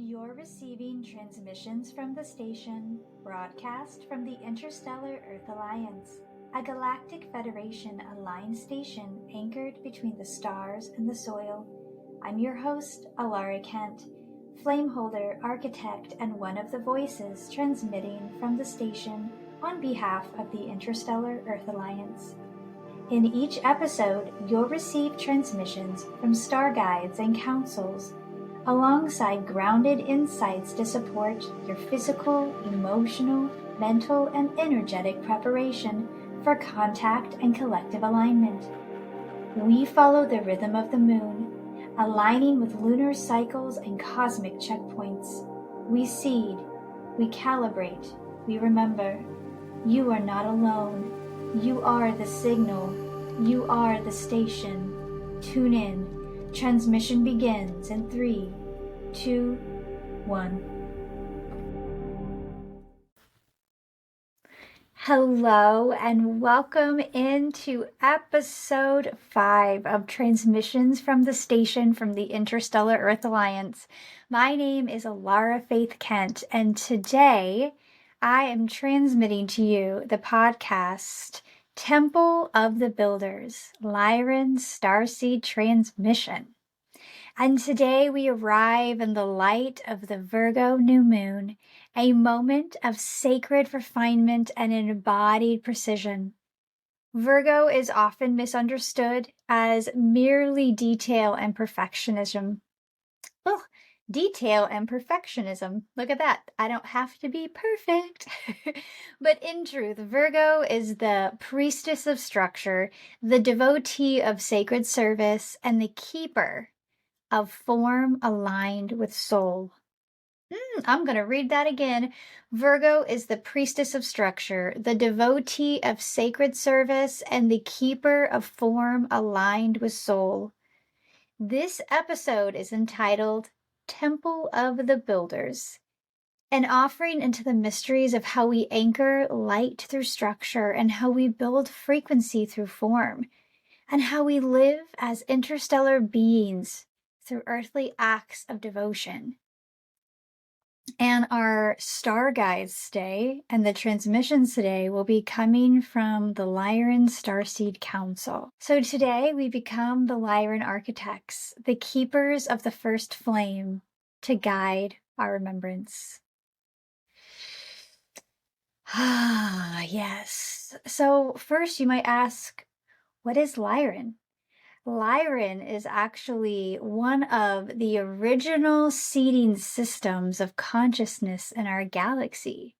You're receiving transmissions from the station, broadcast from the Interstellar Earth Alliance, a galactic federation aligned station anchored between the stars and the soil. I'm your host, Ahlara Kent, flameholder, architect, and one of the voices transmitting from the station on behalf of the Interstellar Earth Alliance. In each episode, you'll receive transmissions from star guides and councils, alongside grounded insights to support your physical, emotional, mental, and energetic preparation for contact and collective alignment. We follow the rhythm of the moon, aligning with lunar cycles and cosmic checkpoints. We seed, we calibrate, we remember. You are not alone. You are the signal. You are the station. Tune in. Transmission begins in 3, 2, 1. Hello and welcome into episode 5 of Transmissions from the Station from the Interstellar Earth Alliance. My name is Ahlara Faith Kent, and today I am transmitting to you the podcast Temple of the Builders, Lyran Starseed Transmission. And today we arrive in the light of the Virgo new moon, a moment of sacred refinement and embodied precision. Virgo is often misunderstood as merely detail and perfectionism. Oh, detail and perfectionism. Look at that. I don't have to be perfect. But in truth, Virgo is the priestess of structure, the devotee of sacred service, and the keeper of form aligned with soul. I'm going to read that again. Virgo is the priestess of structure, the devotee of sacred service, and the keeper of form aligned with soul. This episode is entitled Temple of the Builders, an offering into the mysteries of how we anchor light through structure and how we build frequency through form, and how we live as interstellar beings through earthly acts of devotion. And our star guides today and the transmissions today will be coming from the Lyran Starseed Council. So today we become the Lyran Architects, the keepers of the first flame to guide our remembrance. Ah, yes. So first you might ask, what is Lyran? Lyran is actually one of the original seeding systems of consciousness in our galaxy,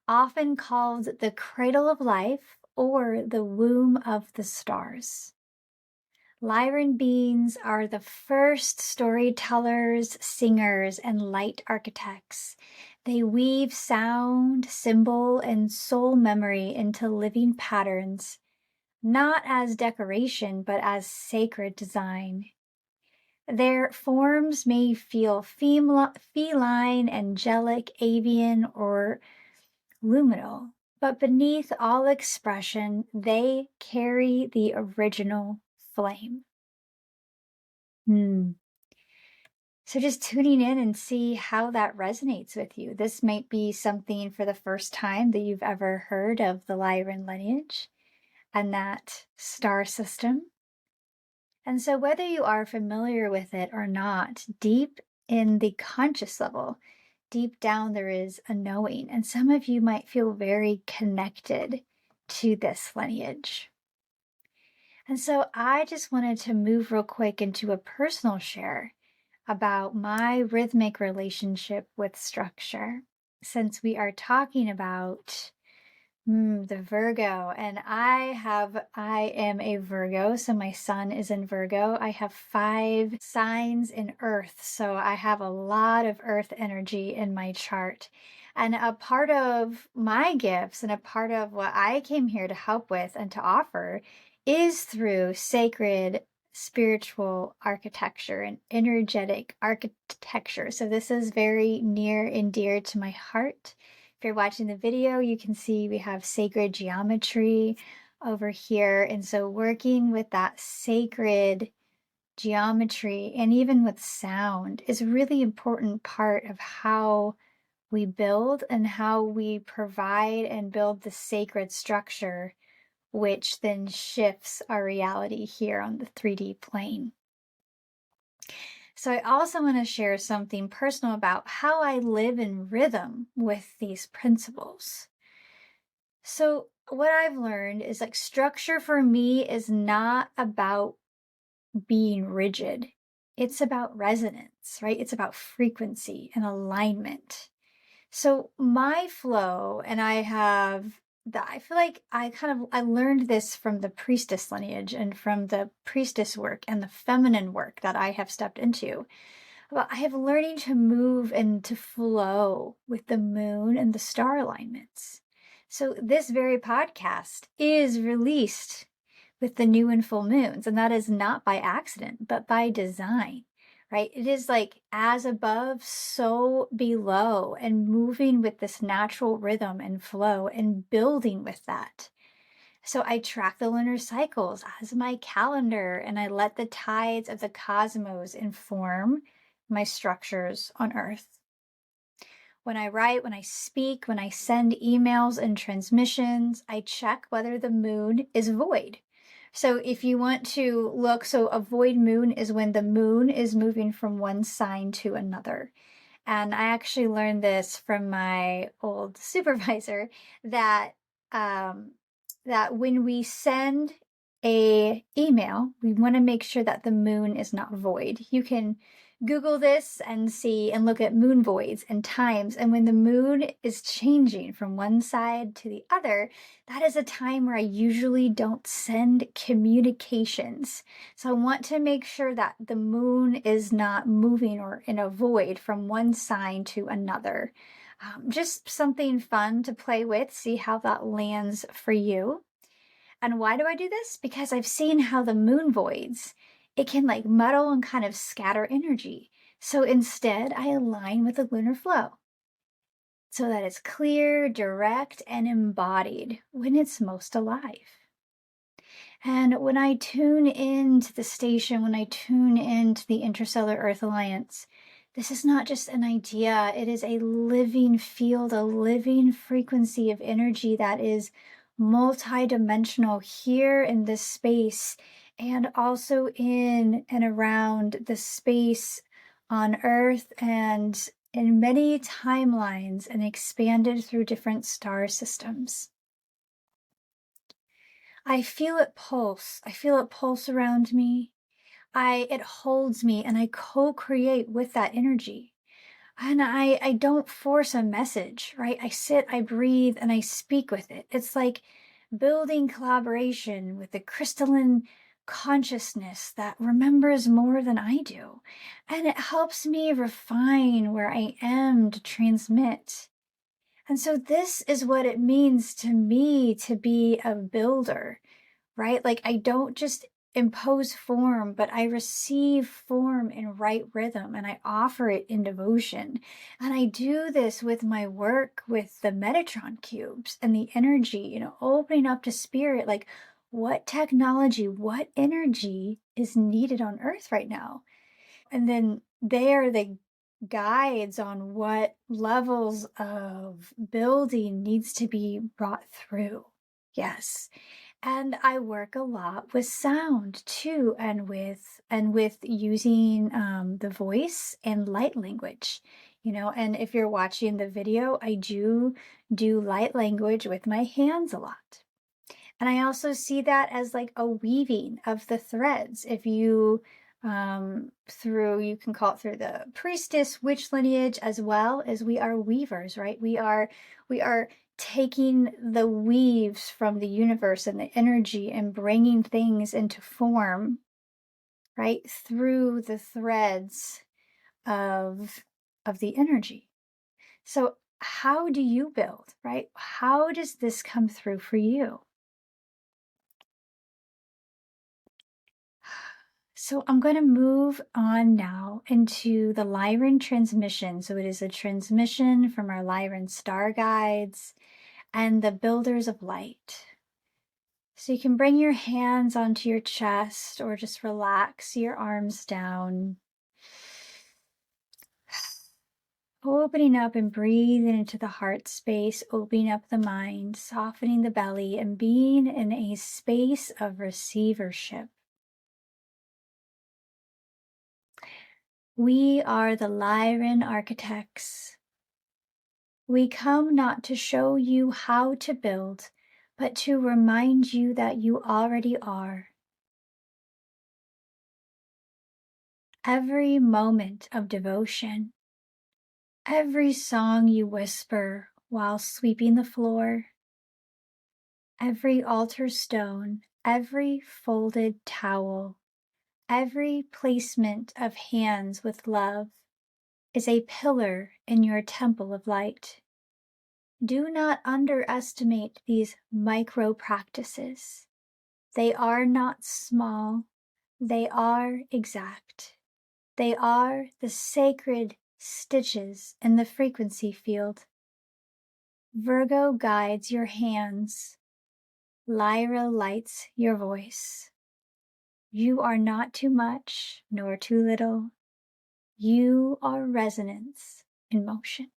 often called the cradle of life or the womb of the stars. Lyran beings are the first storytellers, singers, and light architects. They weave sound, symbol, and soul memory into living patterns, not as decoration, but as sacred design. Their forms may feel feline, angelic, avian, or luminal, but beneath all expression, they carry the original flame. So just tuning in and see how that resonates with you. This might be something for the first time that you've ever heard of the Lyran lineage and that star system. And so whether you are familiar with it or not, deep in the conscious level, deep down there is a knowing. And some of you might feel very connected to this lineage. And so I just wanted to move real quick into a personal share about my rhythmic relationship with structure, since we are talking about the Virgo, and I am a Virgo, so my sun is in Virgo. I have 5 signs in Earth, so I have a lot of Earth energy in my chart. And a part of my gifts and a part of what I came here to help with and to offer is through sacred spiritual architecture and energetic architecture. So this is very near and dear to my heart. If you're watching the video, you can see we have sacred geometry over here. And so working with that sacred geometry, and even with sound is a really important part of how we build and how we provide and build the sacred structure, which then shifts our reality here on the 3D plane. So I also want to share something personal about how I live in rhythm with these principles. So what I've learned is like structure for me is not about being rigid. It's about resonance, right? It's about frequency and alignment. So my flow, and I feel like I learned this from the priestess lineage and from the priestess work and the feminine work that I have stepped into. Well, I have learning to move and to flow with the moon and the star alignments. So this very podcast is released with the new and full moons, and that is not by accident, but by design, right? It is like as above, so below, and moving with this natural rhythm and flow and building with that. So I track the lunar cycles as my calendar, and I let the tides of the cosmos inform my structures on Earth. When I write, when I speak, when I send emails and transmissions, I check whether the moon is void. So if you want to look, so a void moon is when the moon is moving from one sign to another. And I actually learned this from my old supervisor that that when we send a email, we want to make sure that the moon is not void. You can Google this and see and look at moon voids and times. And when the moon is changing from one side to the other, that is a time where I usually don't send communications. So I want to make sure that the moon is not moving or in a void from one sign to another. Just something fun to play with, see how that lands for you. And why do I do this? Because I've seen how the moon voids, it can like muddle and kind of scatter energy. So instead, I align with the lunar flow so that it's clear, direct, and embodied when it's most alive. And when I tune into the station, when I tune into the Interstellar Earth Alliance, this is not just an idea, it is a living field, a living frequency of energy that is multidimensional here in this space and also in and around the space on Earth and in many timelines and expanded through different star systems. I feel it pulse. I feel it pulse around me. It holds me and I co-create with that energy. And I don't force a message, right? I sit, I breathe, and I speak with it. It's like building collaboration with the crystalline consciousness that remembers more than I do. And it helps me refine where I am to transmit. And so this is what it means to me to be a builder, right? Like I don't just impose form, but I receive form in right rhythm and I offer it in devotion. And I do this with my work with the Metatron cubes and the energy, opening up to spirit, like what technology, what energy is needed on Earth right now. And then they are the guides on what levels of building needs to be brought through. Yes. And I work a lot with sound too, and with using the voice and light language, and if you're watching the video, I do light language with my hands a lot. And I also see that as like a weaving of the threads. If you you can call it through the priestess witch lineage, as well as we are weavers, right? We are taking the weaves from the universe and the energy and bringing things into form, right? Through the threads of the energy. So how do you build, right? How does this come through for you? So I'm going to move on now into the Lyran transmission. So it is a transmission from our Lyran star guides and the builders of light. So you can bring your hands onto your chest or just relax your arms down. Opening up and breathing into the heart space, opening up the mind, softening the belly, and being in a space of receivership. We are the Lyran Architects. We come not to show you how to build, but to remind you that you already are. Every moment of devotion, every song you whisper while sweeping the floor, every altar stone, every folded towel, every placement of hands with love is a pillar in your temple of light. Do not underestimate these micro practices. They are not small, they are exact. They are the sacred stitches in the frequency field. Virgo guides your hands. Lyra lights your voice. You are not too much nor too little. You are resonance in motion.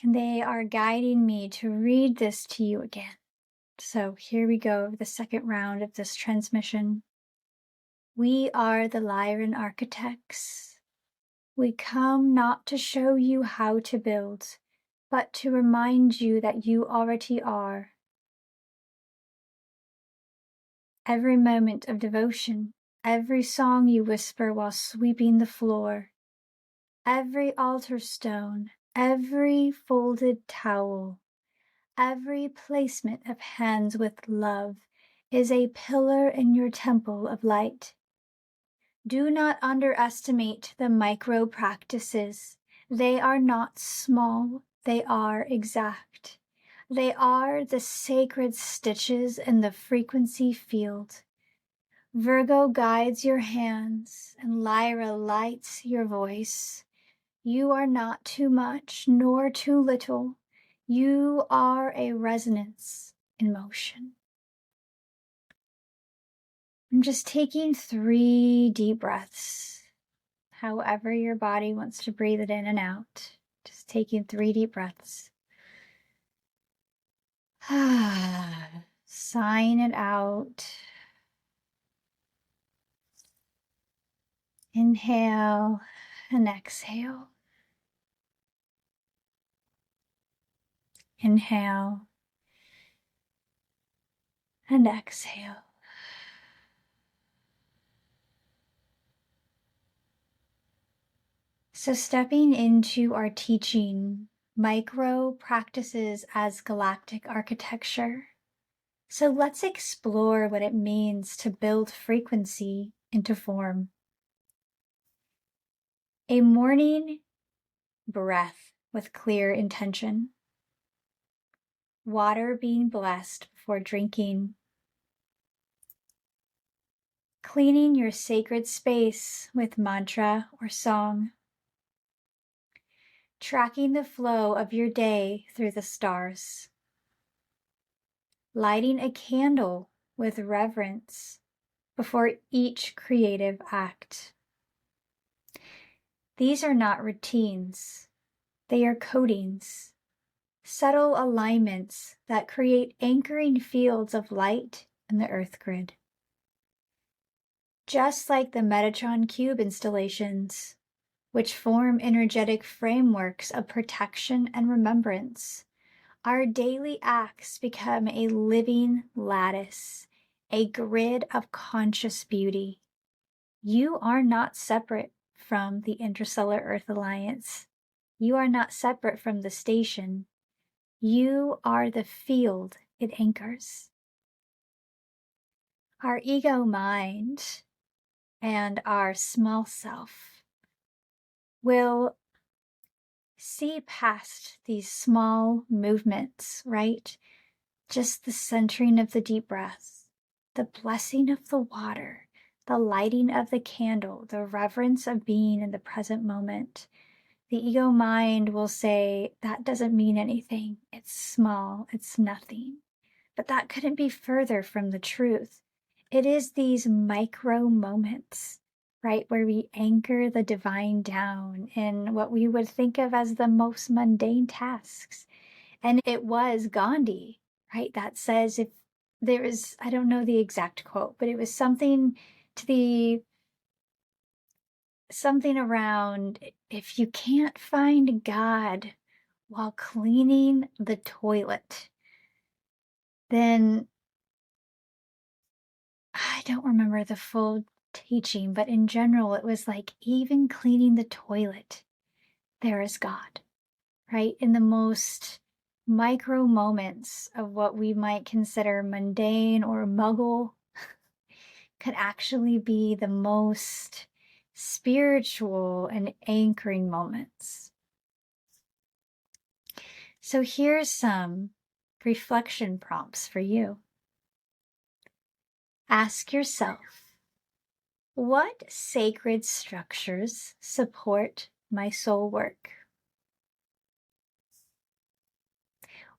And they are guiding me to read this to you again. So here we go, the second round of this transmission. We are the Lyran Architects. We come not to show you how to build, but to remind you that you already are. Every moment of devotion, every song you whisper while sweeping the floor, every altar stone, every folded towel, every placement of hands with love is a pillar in your temple of light. Do not underestimate the micro practices. They are not small, they are exact. They are the sacred stitches in the frequency field. Virgo guides your hands, and Lyra lights your voice. You are not too much nor too little. You are a resonance in motion. I'm just taking 3 deep breaths. However your body wants to breathe it in and out. Just taking 3 deep breaths. Sighing it out. Inhale and exhale. Inhale and exhale. So stepping into our teaching, micro practices as galactic architecture. So let's explore what it means to build frequency into form. A morning breath with clear intention. Water being blessed before drinking. Cleaning your sacred space with mantra or song. Tracking the flow of your day through the stars. Lighting a candle with reverence before each creative act. These are not routines, they are codings, subtle alignments that create anchoring fields of light in the earth grid. Just like the Metatron Cube installations, which form energetic frameworks of protection and remembrance, our daily acts become a living lattice, a grid of conscious beauty. You are not separate from the Interstellar Earth Alliance. You are not separate from the station. You are the field it anchors. Our ego mind and our small self will see past these small movements, right? Just the centering of the deep breath, the blessing of the water, the lighting of the candle, the reverence of being in the present moment. The ego mind will say, that doesn't mean anything. It's small, it's nothing. But that couldn't be further from the truth. It is these micro moments, right, where we anchor the divine down in what we would think of as the most mundane tasks. And it was Gandhi, right, that says, if there is, I don't know the exact quote, but it was something to the, something around, if you can't find God while cleaning the toilet, then I don't remember the full teaching, but in general, it was like, even cleaning the toilet, there is God, right? In the most micro moments of what we might consider mundane or muggle could actually be the most spiritual and anchoring moments. So here's some reflection prompts for you. Ask yourself, what sacred structures support my soul work?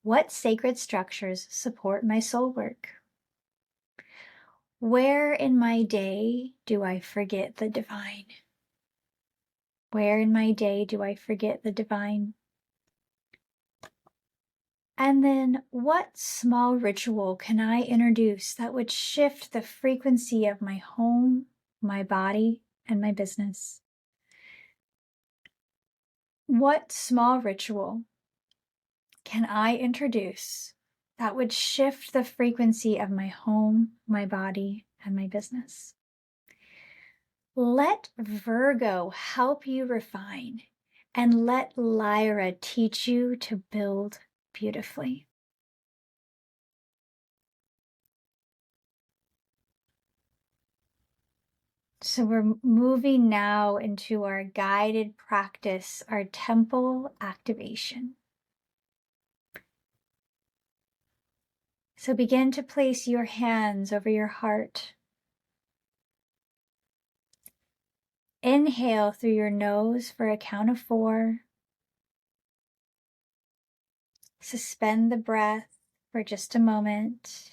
What sacred structures support my soul work? Where in my day do I forget the divine? Where in my day do I forget the divine? And then what small ritual can I introduce that would shift the frequency of my home, my body, and my business? What small ritual can I introduce that would shift the frequency of my home, my body, and my business? Let Virgo help you refine, and let Lyra teach you to build beautifully. So we're moving now into our guided practice, our temple activation. So begin to place your hands over your heart. Inhale through your nose for a count of 4. Suspend the breath for just a moment,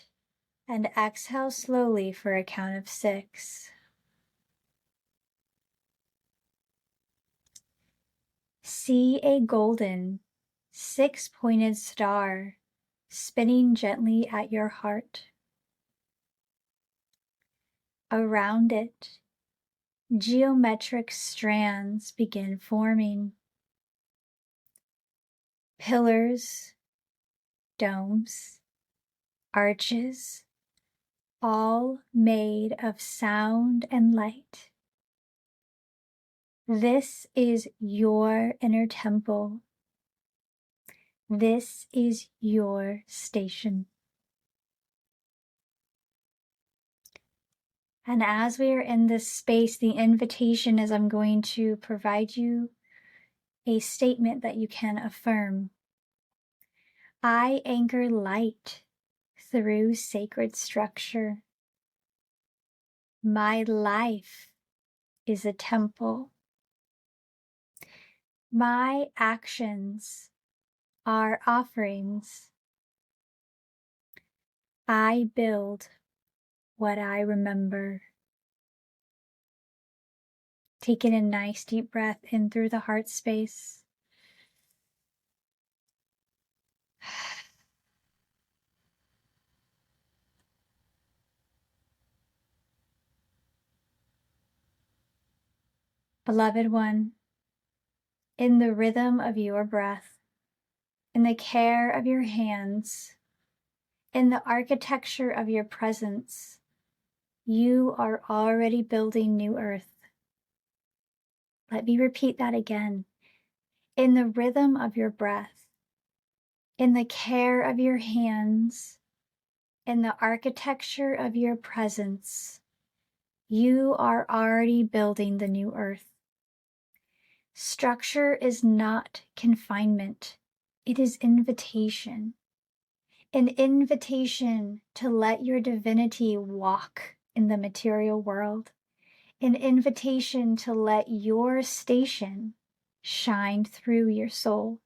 and exhale slowly for a count of 6. See a golden 6-pointed star spinning gently at your heart. Around it, geometric strands begin forming. Pillars, domes, arches, all made of sound and light. This is your inner temple. This is your station. And as we are in this space, the invitation is I'm going to provide you a statement that you can affirm. I anchor light through sacred structure. My life is a temple. My actions are offerings. I build what I remember. Take in a nice deep breath in through the heart space. Beloved one, in the rhythm of your breath, in the care of your hands, in the architecture of your presence, you are already building new earth. Let me repeat that again. In the rhythm of your breath, in the care of your hands, in the architecture of your presence, you are already building the new earth. Structure is not confinement. It is invitation. An invitation to let your divinity walk in the material world. An invitation to let your station shine through your soul.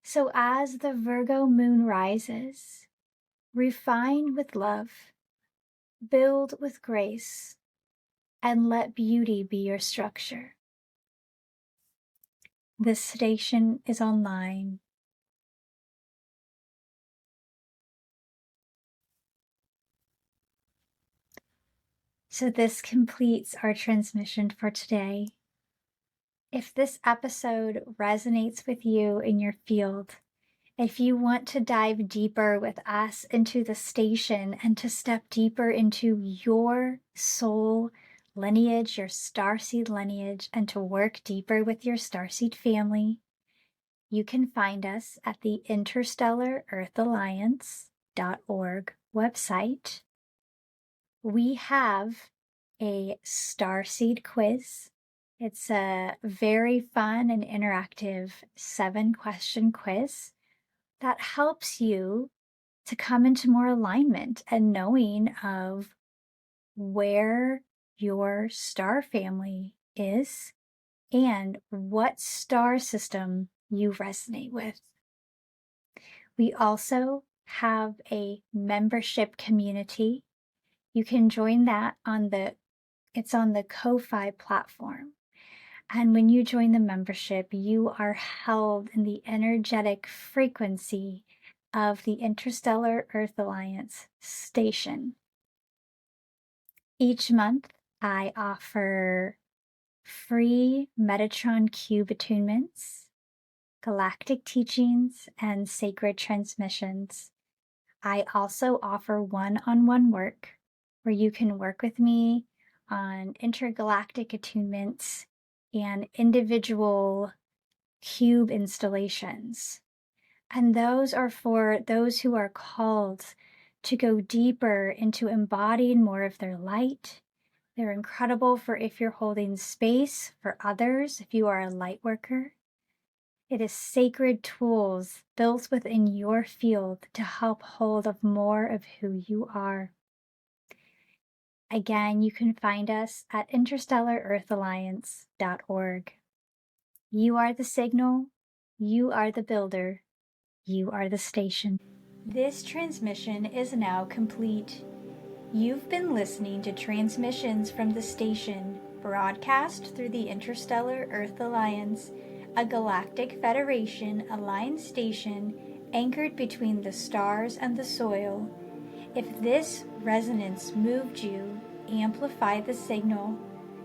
So as the Virgo moon rises, refine with love, build with grace, and let beauty be your structure. This station is online. So this completes our transmission for today. If this episode resonates with you in your field, if you want to dive deeper with us into the station and to step deeper into your soul lineage, your starseed lineage, and to work deeper with your starseed family, you can find us at the Interstellar Earth Alliance.org website. We have a Starseed quiz. It's a very fun and interactive 7-question quiz that helps you to come into more alignment and knowing of where your star family is and what star system you resonate with. We also have a membership community. You can join that it's on the Ko-Fi platform. And when you join the membership, you are held in the energetic frequency of the Interstellar Earth Alliance station. Each month, I offer free Metatron Cube attunements, galactic teachings, and sacred transmissions. I also offer one-on-one work where you can work with me on intergalactic attunements and individual cube installations. And those are for those who are called to go deeper into embodying more of their light. They're incredible for if you're holding space for others, if you are a light worker. It is sacred tools built within your field to help hold of more of who you are. Again, you can find us at interstellarearthalliance.org. You are the signal, you are the builder, you are the station. This transmission is now complete. You've been listening to transmissions from the station, broadcast through the Interstellar Earth Alliance, a galactic federation aligned station anchored between the stars and the soil. If this resonance moved you, amplify the signal,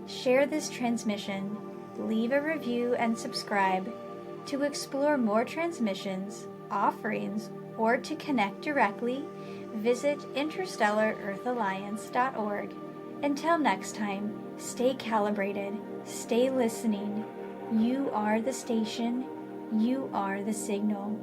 share this transmission, leave a review and subscribe. To explore more transmissions, offerings, or to connect directly, visit interstellarearthalliance.org. Until next time, stay calibrated, stay listening. You are the station, you are the signal.